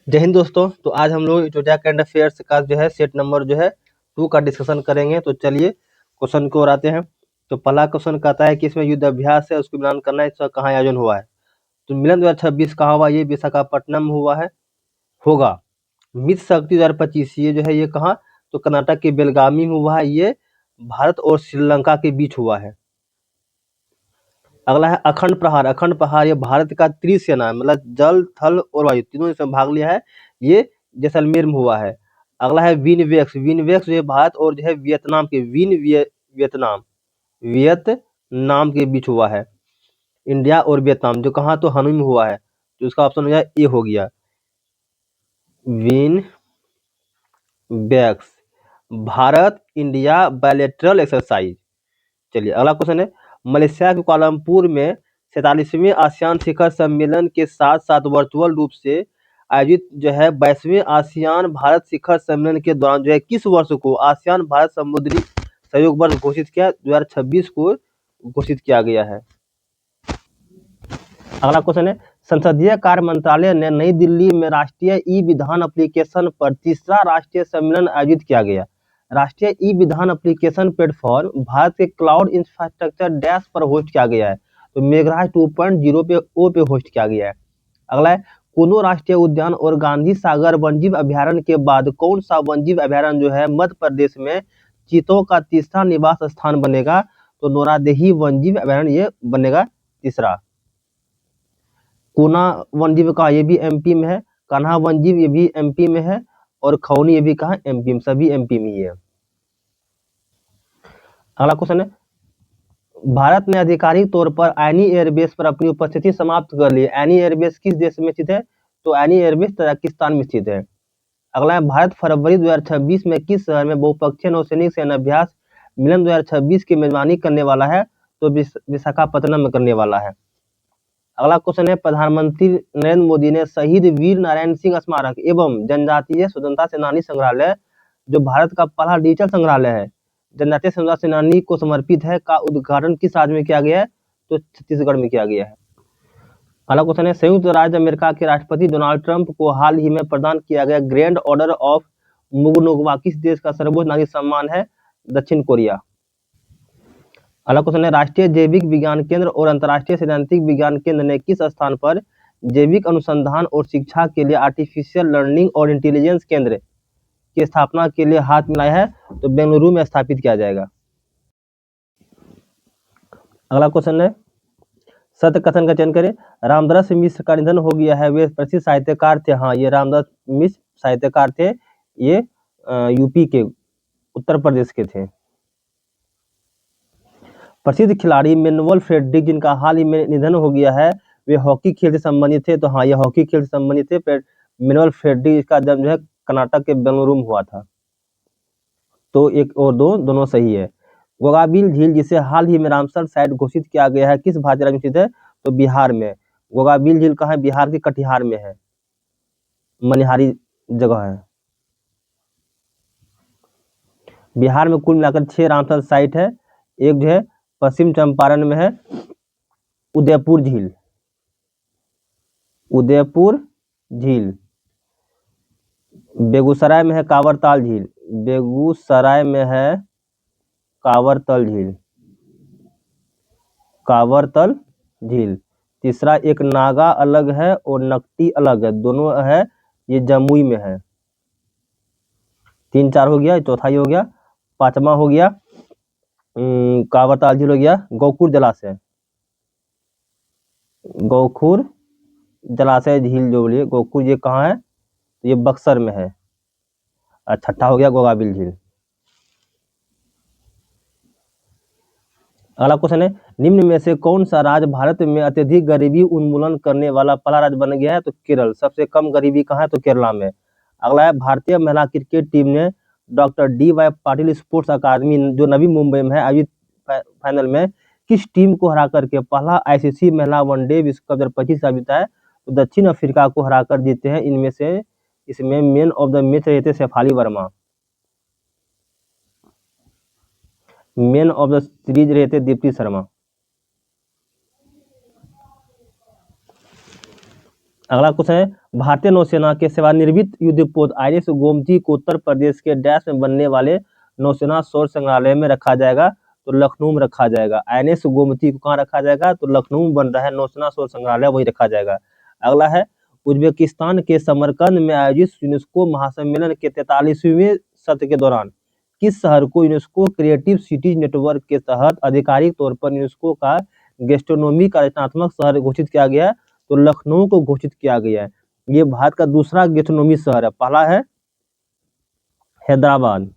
जय हिंद दोस्तों। तो आज हम लोग इंडिया करंट अफेयर्स का जो है सेट नंबर जो है 2 का डिस्कशन करेंगे। तो चलिए क्वेश्चन को आते हैं। तो पहला क्वेश्चन कहता है कि इसमें युद्ध अभ्यास है, उसको मिलान करना है, इसका कहाँ आयोजन हुआ है। तो मिलन 2026 कहाँ हुआ, ये विशाखापट्टनम में हुआ है, होगा। मित्र शक्ति 2025 ये जो है ये कहाँ, तो कर्नाटक के बेलगामी में हुआ है। ये भारत और श्रीलंका के बीच हुआ है। अगला है अखंड प्रहार। अखंड प्रहार ये भारत का त्रिसेना मतलब जल थल और वायु तीनों इसमें भाग लिया है। ये जैसलमेर में हुआ है। अगला है विनवेक्स। विनवेक्स जो है भारत और जो है वियतनाम के वियतनाम वियतनाम के बीच हुआ है। इंडिया और वियतनाम जो कहाँ, तो हनोई में हुआ है। तो इसका ऑप्शन हो जाए ए हो गया, विन बैक्स भारत इंडिया बायलैटरल एक्सरसाइज। चलिए अगला क्वेश्चन है, मलेशिया के कुआलालंपुर में 47वें आसियान शिखर सम्मेलन के साथ साथ वर्चुअल रूप से आयोजित जो है 22वें आसियान भारत शिखर सम्मेलन के दौरान जो है किस वर्ष को आसियान भारत समुद्री सहयोग वर्ष घोषित किया, 2026 को घोषित किया गया है। अगला क्वेश्चन है, संसदीय कार्य मंत्रालय ने नई दिल्ली में राष्ट्रीय ई विधान एप्लीकेशन पर तीसरा राष्ट्रीय सम्मेलन आयोजित किया गया। राष्ट्रीय ई विधान एप्लीकेशन प्लेटफॉर्म भारत के क्लाउड इंफ्रास्ट्रक्चर डैश पर होस्ट किया गया है। तो मेघराज 2.0 पे होस्ट किया गया है। अगला है, कुनो राष्ट्रीय उद्यान और गांधी सागर वन्यजीव अभ्यारण्य के बाद कौन सा वन्यजीव अभ्यारण्य जो है मध्य प्रदेश में चीतों का तीसरा निवास स्थान बनेगा। तो नोरादेही वन्यजीव अभ्यारण्य ये बनेगा तीसरा। कोना वन्यजीव का ये भी एमपी में है, कान्हा वन्यजीव ये भी एमपी में है, और खौनी ये भी कहा एमपी में, सभी एमपी में ही है। अगला क्वेश्चन है, भारत ने आधिकारिक तौर पर एनी एयरबेस पर अपनी उपस्थिति समाप्त कर ली। एनी एयरबेस किस देश में स्थित है, तो एनी एयरबेस तजाकिस्तान में स्थित है। अगला है, भारत फरवरी 2026 में किस शहर में बहुपक्षीय नौसैनिक सेना अभ्यास मिलन 2026 की मेजबानी करने वाला है, तो विशाखापत्तनम में करने वाला है। अगला क्वेश्चन है, प्रधानमंत्री नरेंद्र मोदी ने शहीद वीर नारायण सिंह स्मारक एवं जनजातीय स्वतंत्रता सेनानी संग्रहालय जो भारत का पहला डिजिटल संग्रहालय है जनजातीय स्वतंत्रता सेनानी को समर्पित है का उद्घाटन किस राज्य में किया गया है, तो छत्तीसगढ़ में किया गया है। अगला क्वेश्चन है, संयुक्त राज्य अमेरिका के राष्ट्रपति डोनाल्ड ट्रंप को हाल ही में प्रदान किया गया ग्रैंड ऑर्डर ऑफ मुगनोगवा किस देश का सर्वोच्च नागरिक सम्मान है, दक्षिण कोरिया। अगला क्वेश्चन है, राष्ट्रीय जैविक विज्ञान केंद्र और अंतर्राष्ट्रीय सैद्धांतिक विज्ञान केंद्र ने किस स्थान पर जैविक अनुसंधान और शिक्षा के लिए आर्टिफिशियल लर्निंग और इंटेलिजेंस केंद्र की स्थापना के लिए हाथ मिलाया है, तो बेंगलुरु में स्थापित किया जाएगा। अगला क्वेश्चन है, सत्य कथन का चयन करें। रामदास मिश्र का निधन हो गया है, वे प्रसिद्ध साहित्यकार थे। हाँ, ये रामदास मिश्र साहित्यकार थे, ये यूपी के उत्तर प्रदेश के थे। प्रसिद्ध खिलाड़ी मैनुअल फ्रेडरिक जिनका हाल ही में निधन हो गया है, वे हॉकी खेल से संबंधित थे। तो हाँ, ये हॉकी खेल से संबंधित थे। मैनुअल फ्रेडरिक इसका जन्म जो है कर्नाटक के बेंगलुरु में हुआ था। तो एक और दो दोनों सही है। गोगाबिल झील जिसे हाल ही में रामसर साइट घोषित किया गया है किस भारतीय राज्य में स्थित है, तो बिहार में। गोगाबिल झील कहाँ है, बिहार के कटिहार में है, मनिहारी जगह है। बिहार में कुल मिलाकर 6 रामसर साइट है। एक जो है पश्चिम चंपारण में है उदयपुर झील, उदयपुर झील। बेगूसराय में है कांवरताल झील, बेगूसराय में है कांवरतल झील, कांवरतल झील। तीसरा एक नागा अलग है और नकटी अलग है, दोनों है, ये जमुई में है। 3 4 हो गया, चौथा ही हो गया। पांचवा हो गया कांवरताल झील हो गया। गौखुर जलाशय, गौखुर जलाशय झील जो बोलिए गौखुर, ये कहाँ है, ये बक्सर में है। और छठा हो गया गोगाबिल झील। अगला क्वेश्चन है, निम्न में से कौन सा राज्य भारत में अत्यधिक गरीबी उन्मूलन करने वाला पहला राज्य बन गया है, तो केरल। सबसे कम गरीबी कहाँ है, तो केरला में। अगला है, भारतीय महिला क्रिकेट टीम ने doctor D Y. Patil sports academy जो नवी मुंबई में है आयोजित फाइनल में किस टीम को हरा करके पहला आईसीसी महिला वनडे विश्व कप 2025 का जीता है, तो दक्षिण अफ्रीका को हराकर जीते हैं। इनमें से इसमें मैन ऑफ द मैच रहे थे Shafali Verma, man of the series रहे थे दीप्ति शर्मा। अगला क्वेश्चन है, भारतीय नौसेना के सेवानिवृत्त युद्धपोत INS गोमती को उत्तर प्रदेश के डैश में बनने वाले नौसेना सौर संग्रहालय में रखा जाएगा, तो लखनऊ में रखा जाएगा। INS गोमती को कहाँ रखा जाएगा, तो लखनऊ में बन रहा है नौसेना सौर संग्रहालय, वही रखा जाएगा। अगला है, उज्बेकिस्तान के समरकंद में आयोजित यूनेस्को महासम्मेलन के 43वें सत्र के दौरान किस शहर को यूनेस्को क्रिएटिव सिटीज नेटवर्क के तहत आधिकारिक तौर पर यूनेस्को का गैस्ट्रोनोमी का रचनात्मक शहर घोषित किया गया, तो लखनऊ को घोषित किया गया है। ये भारत का दूसरा गैस्ट्रोनोमी शहर है, पहला है हैदराबाद।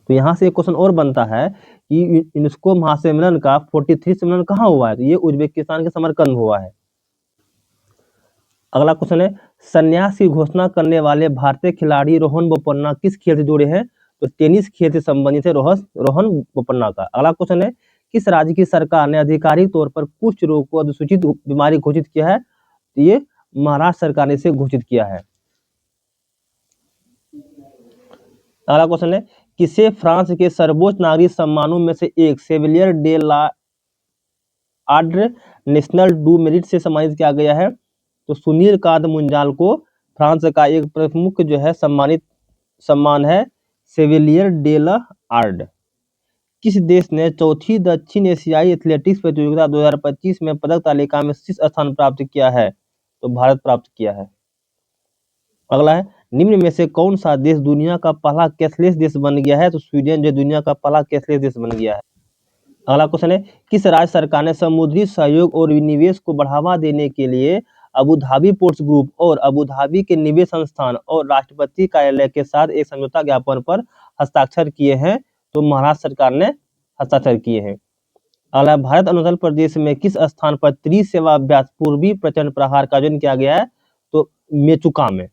तो यहाँ से एक क्वेश्चन और बनता है कि यूनेस्को महासम्मेलन का 43 सम्मेलन कहाँ हुआ है, तो ये उज्बेकिस्तान के समरकंद हुआ है। अगला क्वेश्चन है, संन्यास की घोषणा करने वाले भारतीय खिलाड़ी रोहन बोपन्ना किस खेल से जुड़े हैं, तो टेनिस खेल से संबंधित है रोहन बोपन्ना का। अगला क्वेश्चन है, किस राज्य की सरकार ने आधिकारिक तौर पर कुष्ठ रोग को अधिसूचित बीमारी घोषित किया है, तो ये महाराष्ट्र सरकार ने इसे घोषित किया है। अगला क्वेश्चन है, किसे फ्रांस के सर्वोच्च नागरिक सम्मानों में से एक Chevalier de Order National du Merit से सम्मानित किया गया है, तो सुनील कांत मुंजाल को फ्रांस का एक प्रमुख जो है सम्मान है सेविलियर डे ऑर्डर। किस देश ने चौथी दक्षिण एशियाई एथलेटिक्स प्रतियोगिता 2025 में पदक तालिका में शीर्ष स्थान प्राप्त किया है, तो भारत प्राप्त किया है। अगला है, निम्न में से कौन सा देश दुनिया का पहला कैशलेस देश बन गया है, तो स्वीडन जो दुनिया का पहला कैशलेस देश बन गया है। अगला क्वेश्चन है, किस राज्य सरकार ने समुद्री सहयोग और निवेश को बढ़ावा देने के लिए अबू धाबी पोर्ट्स ग्रुप और अबू धाबी के निवेश संस्थान और राष्ट्रपति कार्यालय के साथ एक समझौता ज्ञापन पर हस्ताक्षर किए हैं, तो महाराष्ट्र सरकार ने हस्ताक्षर किए हैं। अगला, भारत अरुणाचल प्रदेश में किस स्थान पर त्रिसेवा अभ्यास पूर्वी प्रचंड प्रहार का आयोजन किया गया है, तो मेचुका में।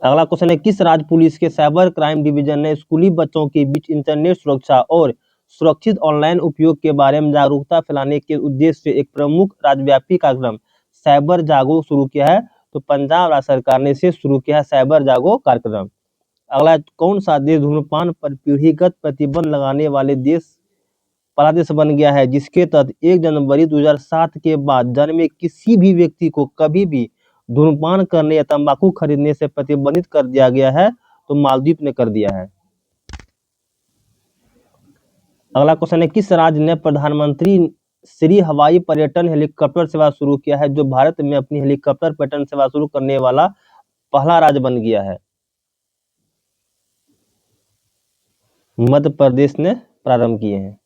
अगला क्वेश्चन है, किस राज्य पुलिस के साइबर क्राइम डिवीजन ने स्कूली बच्चों के बीच इंटरनेट सुरक्षा और सुरक्षित ऑनलाइन उपयोग के बारे में जागरूकता फैलाने के उद्देश्य से एक प्रमुख राज्यव्यापी कार्यक्रम साइबर जागो शुरू किया है, तो पंजाब राज्य सरकार ने इसे शुरू किया है साइबर जागो कार्यक्रम। अगला, कौन सा देश धूम्रपान पर पीढ़ीगत प्रतिबंध लगाने वाले पहला देश बन गया है, जिसके तहत 1 जनवरी 2007 के बाद जन्मे किसी भी व्यक्ति को कभी भी धूम्रपान करने या तंबाकू खरीदने से प्रतिबंधित कर दिया गया है, तो मालदीव ने कर दिया है। अगला क्वेश्चन है, किस राज्य ने प्रधानमंत्री श्री हवाई पर्यटन हेलीकॉप्टर सेवा शुरू किया है, जो भारत में अपनी हेलीकॉप्टर पर्यटन सेवा शुरू करने वाला पहला राज्य बन गया है। मध्य प्रदेश ने प्रारंभ किए हैं।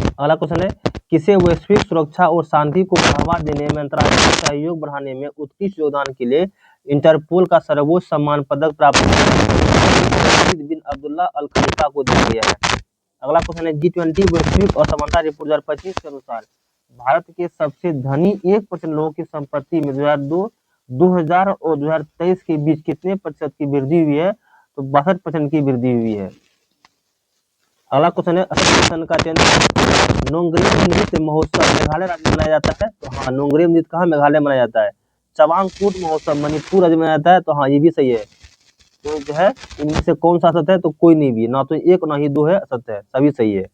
अगला क्वेश्चन है, किसे वैश्विक सुरक्षा और शांति को बढ़ावा देने में अंतर्राष्ट्रीय सहयोग बढ़ाने में उत्कृष्ट योगदान के लिए इंटरपोल का सर्वोच्च सम्मान पदक प्राप्त बिन अब्दुल्ला अल खलीफा को दिया गया है। अगला क्वेश्चन है, G20 वैश्विक असमानता रिपोर्ट 2025 के अनुसार भारत के सबसे धनी 1% लोगों की संपत्ति में 2000 और 2023 के बीच कितने प्रतिशत की वृद्धि हुई है, तो 62% की वृद्धि हुई है। अगला क्वेश्चन है, असम का चयन नोंगरेम नृत्य महोत्सव मेघालय राज्य में मनाया जाता है, तो हाँ नोंगरेम नृत्य कहाँ मेघालय मनाया जाता है। चवांगकुट महोत्सव मणिपुर राज्य में मनाया जाता है, तो हाँ ये भी सही है। तो जो है इनमें से कौन सा असत्य है, तो कोई नहीं भी, ना तो 1 ना ही 2 है असत्य है, सभी सही है।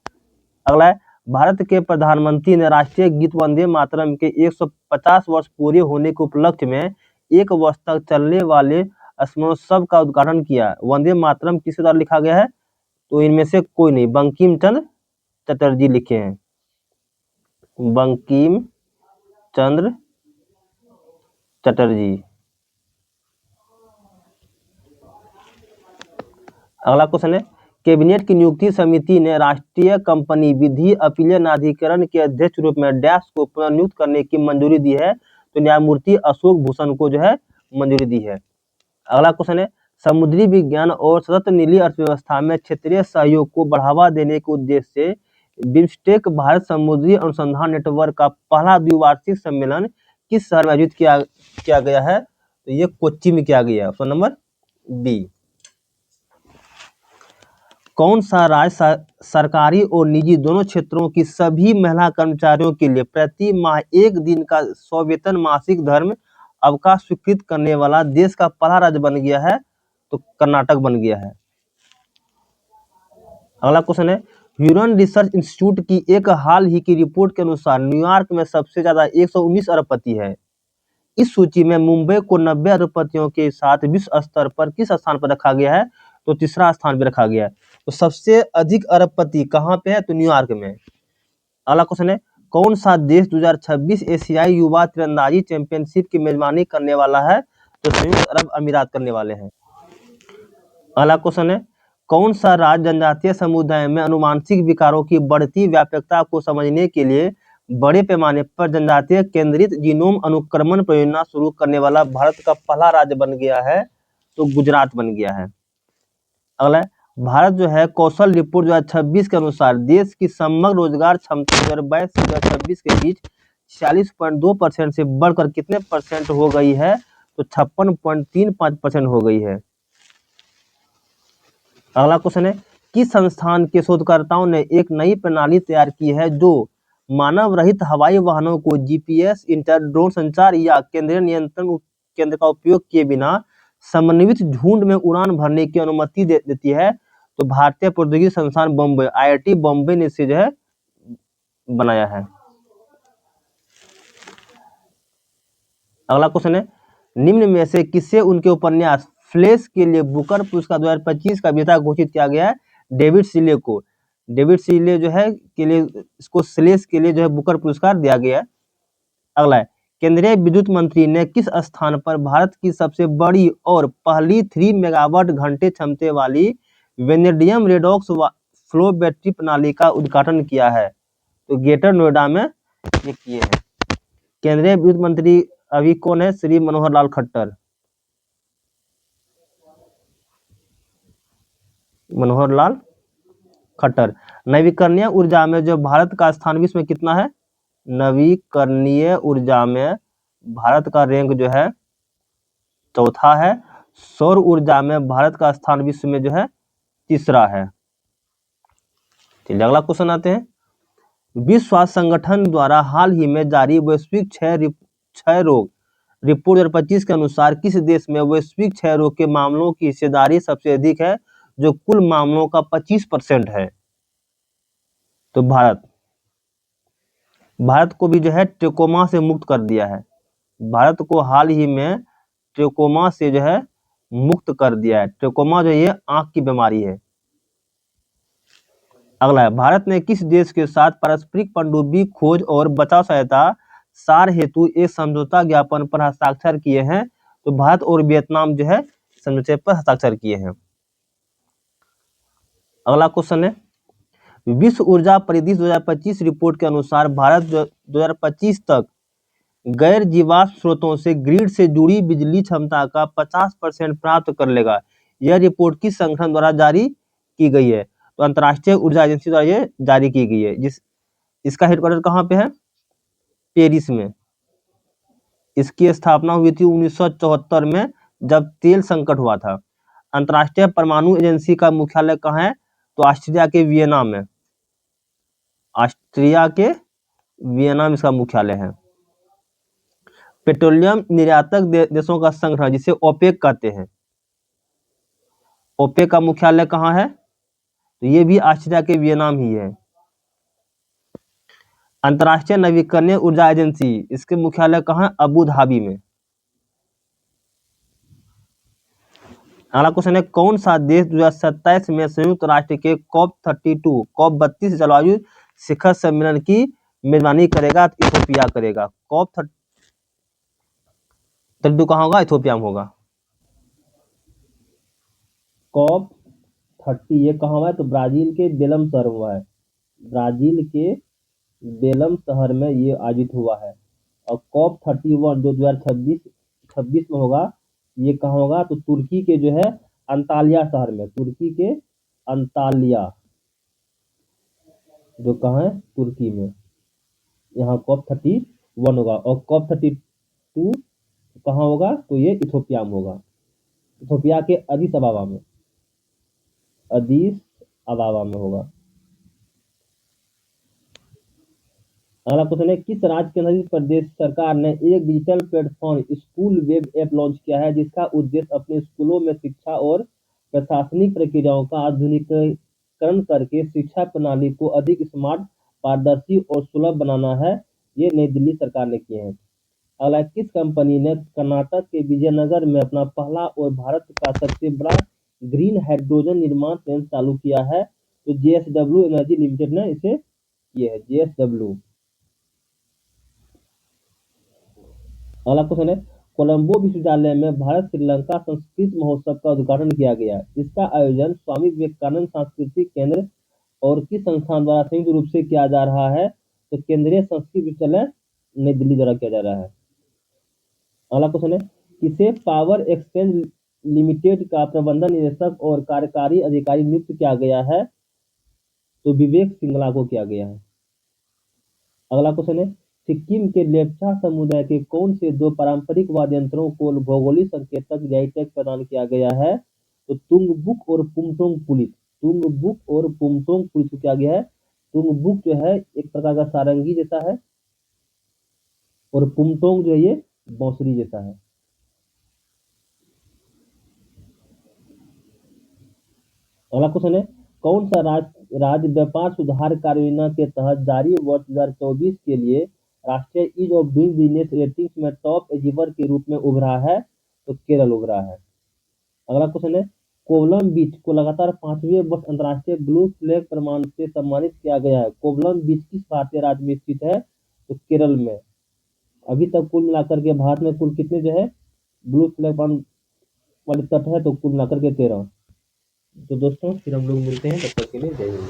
अगला है, भारत के प्रधानमंत्री ने राष्ट्रीय गीत वंदे मातरम के 150 वर्ष पूरे होने के उपलक्ष्य में 1 वर्ष तक चलने वाले स्मरणोत्सव का उद्घाटन किया। वंदे मातरम किसके द्वारा लिखा गया है, तो इनमें से कोई नहीं, बंकिम चंद्र चटर्जी लिखे हैं, बंकिम चंद्र चटर्जी। अगला क्वेश्चन है, कैबिनेट की नियुक्ति समिति ने राष्ट्रीय कंपनी विधि अपीलीय न्यायाधिकरण के अध्यक्ष रूप में डैश को पुनर्नियुक्त करने की मंजूरी दी है, तो न्यायमूर्ति अशोक भूषण को जो है मंजूरी दी है। अगला क्वेश्चन है, समुद्री विज्ञान और सतत नीली अर्थव्यवस्था में क्षेत्रीय सहयोग को बढ़ावा देने के उद्देश्य से बिम्स्टेक भारत समुद्री अनुसंधान नेटवर्क का पहला द्विवार्षिक सम्मेलन किस शहर में आयोजित किया गया है, तो ये कोच्चि में किया गया है। Option number B. कौन सा राज्य सरकारी और निजी दोनों क्षेत्रों की सभी महिला कर्मचारियों के लिए प्रति माह 1 दिन का सवेतन मासिक धर्म अवकाश स्वीकृत करने वाला देश का पहला राज्य बन गया है, तो कर्नाटक बन गया है। अगला क्वेश्चन है, ह्यूरन रिसर्च इंस्टीट्यूट की एक हाल ही की रिपोर्ट के अनुसार न्यूयॉर्क में सबसे ज्यादा 119 अरबपति है। इस सूची में मुंबई को 90 अरबपतियों के साथ विश्व स्तर पर किस स्थान पर रखा गया है? तो तीसरा स्थान पे रखा गया है। तो सबसे अधिक अरबपति कहाँ पे है? तो न्यूयॉर्क में। अगला क्वेश्चन है, कौन सा देश 2026 एशियाई युवा तीरंदाजी चैंपियनशिप की मेजबानी करने वाला है? तो संयुक्त अरब अमीरात करने वाले हैं। अगला क्वेश्चन है, कौन सा राज्य जनजातीय समुदाय में अनुवांशिक विकारों की बढ़ती व्यापकता को समझने के लिए बड़े पैमाने पर जनजातीय केंद्रित जीनोम अनुक्रमण परियोजना शुरू करने वाला भारत का पहला राज्य बन गया है? तो गुजरात बन गया है। अगला है, भारत जो है कौशल रिपोर्ट 2026 के अनुसार देश की समग्र रोजगार क्षमता 2022 से 2026 के बीच 46.2% से बढ़कर कितने परसेंट हो गई है? तो 56.35% हो गई है। अगला क्वेश्चन है, किस संस्थान के शोधकर्ताओं ने एक नई प्रणाली तैयार की है जो मानव रहित हवाई वाहनों को जीपीएस, इंटर, ड्रोन संचार या केंद्रीय नियंत्रण केंद्र का उपयोग किए बिना समन्वित झुंड में उड़ान भरने की अनुमति देती है? तो भारतीय प्रौद्योगिकी संस्थान बॉम्बे, आईआईटी बॉम्बे ने इसे जो है बनाया है। अगला क्वेश्चन है, निम्न में से किसे उनके उपन्यास फ्लैश के लिए बुकर पुरस्कार 2025 का विजेता घोषित किया गया है? डेविड सीले को। डेविड सीले जो है के लिए इसको स्लेश के लिए जो है बुकर पुरस्कार दिया गया है। अगला है, केंद्रीय विद्युत मंत्री ने किस स्थान पर भारत की सबसे बड़ी और पहली 3 मेगावाट घंटे क्षमता वाली वेनेडियम रेडॉक्स फ्लो बैटरी प्रणाली का उद्घाटन किया है? तो ग्रेटर नोएडा में ये किए हैं। केंद्रीय विद्युत मंत्री अभी कौन है? श्री मनोहर लाल खट्टर। मनोहर लाल खट्टर। नवीकरणीय ऊर्जा में जो भारत का स्थान विश्व में कितना है? नवीकरणीय ऊर्जा में भारत का रैंक जो है चौथा है। सौर ऊर्जा में भारत का स्थान विश्व में जो है तीसरा है। चलिए अगला क्वेश्चन आते हैं, विश्व स्वास्थ्य संगठन द्वारा हाल ही में जारी वैश्विक क्षय रोग रिपोर्ट 2025 के अनुसार किस देश में वैश्विक क्षय रोग के मामलों की हिस्सेदारी सबसे अधिक है, जो कुल मामलों का 25% है? तो भारत को भी जो है ट्रेकोमा से मुक्त कर दिया है। भारत को हाल ही में ट्रेकोमा से जो है मुक्त कर दिया है। ट्रेकोमा जो ये आंख की बीमारी है। अगला है, भारत ने किस देश के साथ पारस्परिक पनडुब्बी खोज और बचाव सहायता सार हेतु एक समझौता ज्ञापन पर हस्ताक्षर किए हैं? तो भारत और वियतनाम जो है समझौते पर हस्ताक्षर किए हैं। अगला क्वेश्चन है, विश्व ऊर्जा परिदृश्य 2025 रिपोर्ट के अनुसार भारत 2025 तक गैर जीवाश्म स्रोतों से ग्रिड से जुड़ी बिजली क्षमता का 50% प्राप्त कर लेगा। यह रिपोर्ट किस संगठन द्वारा जारी की गई है? तो अंतर्राष्ट्रीय ऊर्जा एजेंसी द्वारा ये जारी की गई है। इसका हेडक्वार्टर कहाँ पे है? पेरिस में। इसकी स्थापना हुई थी 1974 में, जब तेल संकट हुआ था। अंतर्राष्ट्रीय परमाणु एजेंसी का मुख्यालय कहाँ है? तो ऑस्ट्रिया के वियना में। ऑस्ट्रिया के वियना में इसका मुख्यालय है। पेट्रोलियम निर्यातक देशों का संगठन जिसे ओपेक कहते हैं, ओपेक का मुख्यालय कहाँ है? तो ये भी ऑस्ट्रिया के वियना में ही है। अंतर्राष्ट्रीय नवीकरणीय ऊर्जा एजेंसी, इसके मुख्यालय कहाँ है? अबू धाबी में। अगला क्वेश्चन है, कौन सा देश 2027 में संयुक्त राष्ट्र के COP32 जलवायु शिखर सम्मेलन की मेजबानी करेगा? इथोपिया करेगा। COP32 कहाँ होगा? इथोपिया में होगा। COP30 ये कहाँ हुआ है? तो ब्राजील के बेलम शहर में हुआ है। ब्राजील के बेलम शहर में ये आयोजित हुआ है। और COP31 जो 2026 में होगा, ये कहाँ होगा? तो तुर्की के जो है अंतालिया शहर में। तुर्की के अंतालिया जो कहाँ है? तुर्की में। यहाँ COP31 होगा। और COP32 कहाँ होगा? तो ये इथोपिया में होगा। इथोपिया के अदीस अबाबा में। अदीस अबाबा में होगा। अगला क्वेश्चन है, किस राज्य के मध्य प्रदेश सरकार ने एक digital platform school web app launch किया है, जिसका उद्देश्य अपने स्कूलों में शिक्षा और प्रशासनिक प्रक्रियाओं का आधुनिकीकरण संस्करण करके शिक्षा प्रणाली को अधिक स्मार्ट, पारदर्शी और सुलभ बनाना है। ये नई दिल्ली सरकार ने किए हैं। अगला, किस कंपनी ने कर्नाटक के विजयनगर में अपना पहला और भारत का सबसे बड़ा ग्रीन हाइड्रोजन निर्माण संयंत्र चालू किया है? तो JSW एनर्जी लिमिटेड ने इसे किए है, JSW। अगला क्वेश्चन है, कोलंबो विश्वविद्यालय में भारत श्रीलंका संस्कृत महोत्सव का उद्घाटन किया गया। इसका आयोजन स्वामी विवेकानंद सांस्कृतिक केंद्र और किस संस्थान द्वारा संयुक्त रूप से किया जा रहा है? तो केंद्रीय संस्कृत विश्वविद्यालय नई दिल्ली द्वारा किया जा रहा है। अगला क्वेश्चन है, किसे पावर एक्सचेंज लिमिटेड का प्रबंधन निदेशक और कार्यकारी अधिकारी नियुक्त किया गया है? तो विवेक सिंगला को किया गया है। अगला क्वेश्चन है, सिक्किम के लेप्चा समुदाय के कौन से दो पारंपरिक वाद्य यंत्रों को भौगोलिक संकेतक जीआई टैग प्रदान किया गया है? तो तुंगबुक और पुमटोंग पुलित। तुंगबुक और पुमटोंग पुलित को किया गया है। तुंगबुक जो है एक प्रकार का सारंगी जैसा है और पुमटोंग जो है ये बांसुरी जैसा है। अगला क्वेश्चन है, कौन सा राज्य व्यापार सुधार कार्य योजना के तहत जारी वर्ष 2024 के लिए राष्ट्रीय ease of doing business ratings में टॉप अचीवर के रूप में उभरा है? तो केरल उभरा है। अगला क्वेश्चन है, कोवलम बीच को लगातार 5वें वर्ष अंतर्राष्ट्रीय ब्लू फ्लैग प्रमाण से सम्मानित किया गया है। कोवलम बीच किस भारतीय राज्य में स्थित है? तो केरल में। अभी तक कुल मिलाकर के भारत में कुल कितने जो है ब्लू फ्लैग वाले तट है? तो कुल मिलाकर के 13। तो दोस्तों फिर हम लोग मिलते हैं, तब तक के लिए जय हिंद।